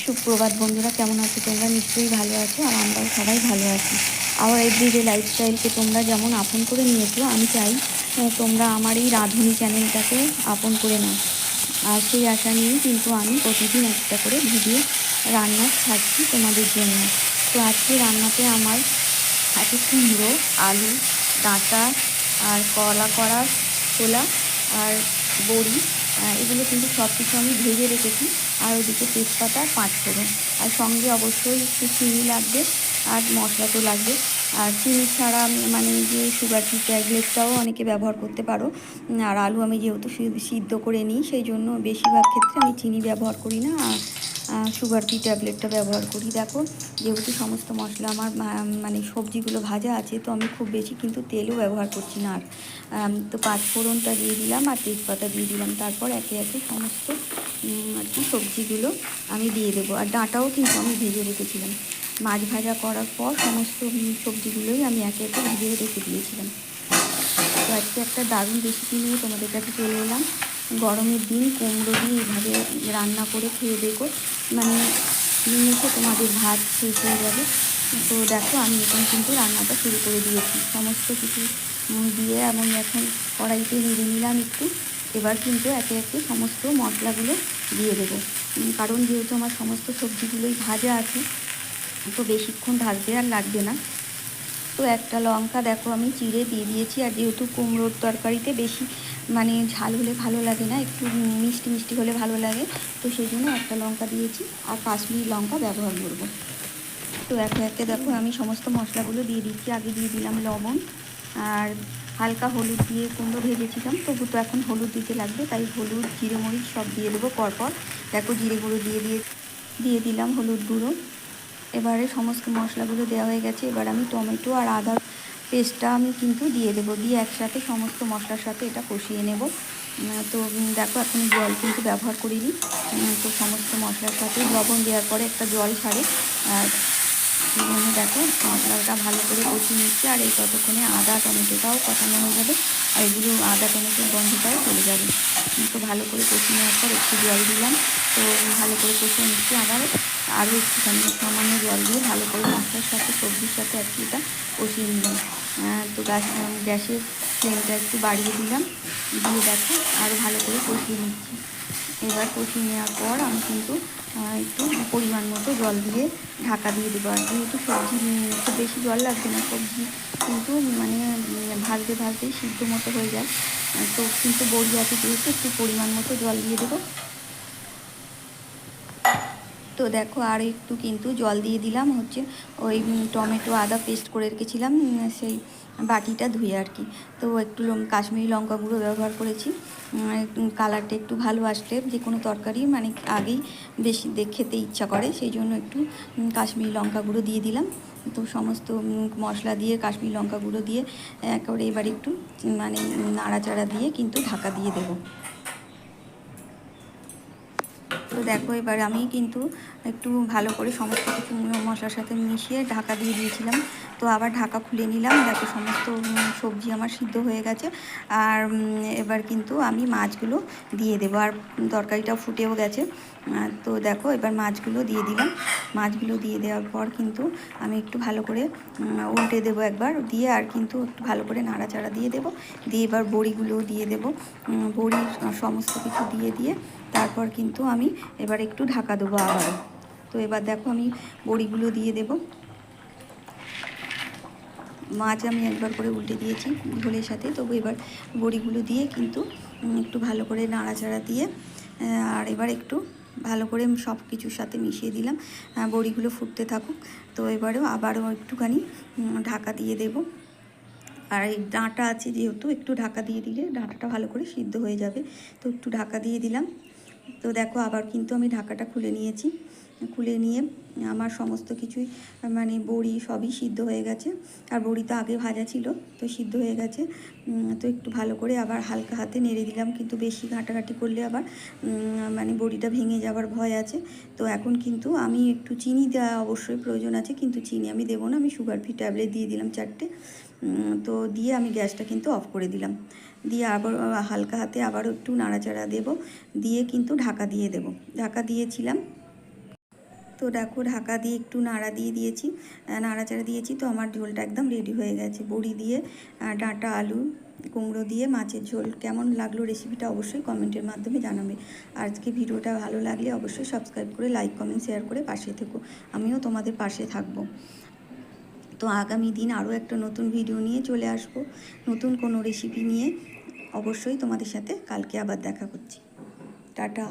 সুপ্রভাত বন্ধুরা, কেমন আছো তোমরা? নিশ্চয়ই ভালো আছো, আর আমরাও সবাই ভালো আছি। আমার এভরিডে লাইফস্টাইলকে তোমরা যেমন আপন করে নিয়েছো, আমি চাই তোমরা আমার এই রাঁধুনি চ্যানেলটাকে আপন করে নাও। আর সেই আশা নিয়েই কিন্তু আমি প্রতিদিন একটা করে ভিডিও রান্না ছাড়ছি তোমাদের জন্য। তো আজকে রান্নাতে আমার আছে কুমড়ো, আলু, ডাঁটা, আর কলা করা ছোলা, আর বড়ি। এগুলো কিন্তু সব কিছু আমি ভেজে রেখেছি। আর ওদিকে তেজপাতা, পাঁচফোড়ন, আর সঙ্গে অবশ্যই একটু চিনি লাগবে, আর মশলা তো লাগবে। আর চিনি ছাড়া আমি মানে যে সুগার ফ্রি ট্যাবলেটটাও অনেকে ব্যবহার করতে পারো। আর আলু আমি যেহেতু সিদ্ধ করে নিই, সেই জন্য বেশিরভাগ ক্ষেত্রে আমি চিনি ব্যবহার করি না, আর সুগার ফ্রি ট্যাবলেটটা ব্যবহার করি। দেখো, যেহেতু সমস্ত মশলা আমার মানে সবজিগুলো ভাজা আছে, তো আমি খুব বেশি কিন্তু তেলও ব্যবহার করছি না। আর তো পাঁচফোড়নটা দিয়ে দিলাম, আর তেজপাতা দিয়ে দিলাম। তারপর একে একে সমস্ত আর কি সবজিগুলো আমি দিয়ে দেবো। আর ডাঁটাও কিন্তু আমি ভেজে রেখেছিলাম। মাছ ভাজা করার পর সমস্ত সবজিগুলোই আমি একে একে ভেজে রেখে দিয়েছিলাম। তো আজকে একটা দারুণ রেসিপি নিয়ে তোমাদের কাছে চলে এলাম। গরমের দিন কুমড়ো দিয়ে এইভাবে রান্না করে খেয়ে দেখো, মানে নিমেষে তোমাদের ভাত শেষ হয়ে যাবে। তো দেখো, আমি এখন কিন্তু রান্নাটা শুরু করে দিয়েছি। সমস্ত কিছু দিয়ে আমি এখন কড়াইতে নেড়ে নিলাম একটু। এবার কিন্তু একে একে সমস্ত মশলাগুলো দিয়ে দেবো, কারণ যেহেতু আমার সমস্ত সবজিগুলোই ভাজা আছে, তো বেশিক্ষণ ঢাকতে আর লাগবে না। তো একটা লঙ্কা দেখো আমি চিড়ে দিয়ে দিয়েছি। আর যেহেতু কুমড়োর তরকারিতে বেশি মানে ঝাল হলে ভালো লাগে না, একটু মিষ্টি মিষ্টি হলে ভালো লাগে, তো সেই জন্য একটা লঙ্কা দিয়েছি, আর কাশ্মীরি লঙ্কা ব্যবহার করব। তো একে একে দেখো আমি সমস্ত মশলাগুলো দিয়ে দিচ্ছি। আগে দিয়ে দিলাম লবণ, আর হালকা হলুদ দিয়ে কুমড়ো ভেজেছিলাম, তবু তো এখন হলুদ দিতে লাগবে, তাই হলুদ, জিরে, মরিচ সব দিয়ে দেবো পরপর। দেখো, জিরে গুঁড়ো দিয়ে দিলাম হলুদ গুঁড়ো। এবারে সমস্ত মশলাগুলো দেওয়া হয়ে গেছে। এবার আমি টমেটো আর আদার পেস্টটা আমি কিন্তু দিয়ে দেবো, দিয়ে একসাথে সমস্ত মশলার সাথে এটা কষিয়ে নেব। তো দেখো, এখন জল কিন্তু ব্যবহার করিনি। তো সমস্ত মশলার সাথে লবণ দেওয়ার পরে একটা জল ছাড়ে। আর দেখো, মশলাটা ভালো করে কষিয়ে নিচ্ছে। আর এই ততক্ষণে আদা টমেটোটাও কষানো হয়ে যাবে, আর এগুলো আদা টমেটোর গন্ধটাও চলে যাবে। তো ভালো করে কষিয়ে নেওয়ার পর একটু জল দিলাম। তো ভালো করে কষিয়ে নিচ্ছি। আরও একটুখানি সামান্য জল দিয়ে ভালো করে মশলার সাথে সবজির সাথে আর কি এটা কষিয়ে নিলাম। তো গ্যাসের ফ্লেমটা একটু বাড়িয়ে দিলাম, দিয়ে দেখো আরও ভালো করে কষিয়ে নিচ্ছি। এবার কষিয়ে নেওয়ার পর আমি কিন্তু একটু পরিমাণ মতো জল দিয়ে ঢাকা দিয়ে দেবো। আর যেহেতু সবজি খুব বেশি জল লাগবে না, সবজি কিন্তু মানে ভাজতে ভাজতেই সিদ্ধ মতো হয়ে যায়। তো কিন্তু বড়ি আছে যেহেতু, একটু পরিমাণ মতো জল দিয়ে দেবো। তো দেখো, আর একটু কিন্তু জল দিয়ে দিলাম, হচ্ছে ওই টমেটো আদা পেস্ট করে রেখেছিলাম সেই বাটিটা ধুয়ে আর কি। তো একটু কাশ্মীরি লঙ্কা গুঁড়ো ব্যবহার করেছি, কালারটা একটু ভালো আসলে যে কোনো তরকারি মানে আগেই বেশি খেতে ইচ্ছা করে, সেই জন্য একটু কাশ্মীরি লঙ্কা গুঁড়ো দিয়ে দিলাম। তো সমস্ত মশলা দিয়ে কাশ্মীরি লঙ্কা গুঁড়ো দিয়ে একেবারে এবার একটু মানে নাড়াচাড়া দিয়ে কিন্তু ঢাকা দিয়ে দেবো। তো দেখো, এবার আমি কিন্তু একটু ভালো করে সমস্ত কিছু মশলার সাথে মিশিয়ে ঢাকা দিয়ে দিয়েছিলাম। তো আবার ঢাকা খুলে নিলাম। দেখো, সমস্ত সবজি আমার সিদ্ধ হয়ে গেছে। আর এবার কিন্তু আমি মাছগুলো দিয়ে দেবো, আর তরকারিটাও ফুটেও গেছে। তো দেখো, এবার মাছগুলো দিয়ে দিলাম। মাছগুলো দিয়ে দেওয়ার পর কিন্তু আমি একটু ভালো করে উল্টে দেবো একবার দিয়ে, আর কিন্তু একটু ভালো করে নাড়াচাড়া দিয়ে দেবো। দিয়ে এবার বড়িগুলোও দিয়ে দেবো। বড়ি সমস্ত কিছু দিয়ে তারপর কিন্তু আমি এবার একটু ঢাকা দেবো আবার। তো এবার দেখো, আমি বড়িগুলো দিয়ে দেবো। মাছ আমি একবার করে উল্টে দিয়েছি ঝোলের সাথে, তবু এবার বড়িগুলো দিয়ে কিন্তু একটু ভালো করে নাড়াচাড়া দিয়ে, আর এবার একটু ভালো করে সব কিছুর সাথে মিশিয়ে দিলাম। বড়িগুলো ফুটতে থাকুক। তো আবারও একটুখানি ঢাকা দিয়ে দেবো। আর এই ডাঁটা আছে যেহেতু, একটু ঢাকা দিয়ে দিলে ডাঁটাটা ভালো করে সিদ্ধ হয়ে যাবে। তো একটু ঢাকা দিয়ে দিলাম। তো দেখো, আবার কিন্তু আমি ঢাকাটা খুলে নিয়েছি। খুলে নিয়ে আমার সমস্ত কিছুই মানে বড়ি সবই সিদ্ধ হয়ে গেছে। আর বড়ি তো আগে ভাজা ছিল, তো সিদ্ধ হয়ে গেছে। তো একটু ভালো করে আবার হালকা হাতে নেড়ে দিলাম, কিন্তু বেশি ঘাঁটাঘাঁটি করলে আবার মানে বড়িটা ভেঙে যাওয়ার ভয় আছে। তো এখন কিন্তু আমি একটু চিনি দেওয়া অবশ্যই প্রয়োজন আছে, কিন্তু চিনি আমি দেবো না। আমি সুগার ফ্রি ট্যাবলেট দিয়ে দিলাম 4টে। তো দিয়ে আমি গ্যাসটা কিন্তু অফ করে দিলাম। দিয়ে আবার হালকা হাতে আবারও একটু নাড়াচাড়া দেব, দিয়ে কিন্তু ঢাকা দিয়ে দেব। ঢাকা দিয়েছিলাম। তো দেখো ঢাকা দিয়ে একটু নাড়া দিয়ে দিয়েছি, নাড়াচাড়া দিয়েছি, তো আমার ঝোলটা একদম রেডি হয়ে গেছে। বড়ি দিয়ে ডাঁটা আলু কুমড়ো দিয়ে মাছের ঝোল। কেমন লাগলো রেসিপিটা অবশ্যই কমেন্টের মাধ্যমে জানাবে। আজকে ভিডিওটা ভালো লাগলে অবশ্যই সাবস্ক্রাইব করে লাইক কমেন্ট শেয়ার করে পাশে থেকো, আমিও তোমাদের পাশে থাকবো। তো আগামী দিন আরও একটা নতুন ভিডিও নিয়ে চলে আসবো, নতুন কোনো রেসিপি নিয়ে। অবশ্যই তোমাদের সাথে কালকে আবার দেখা করছি। টাটা।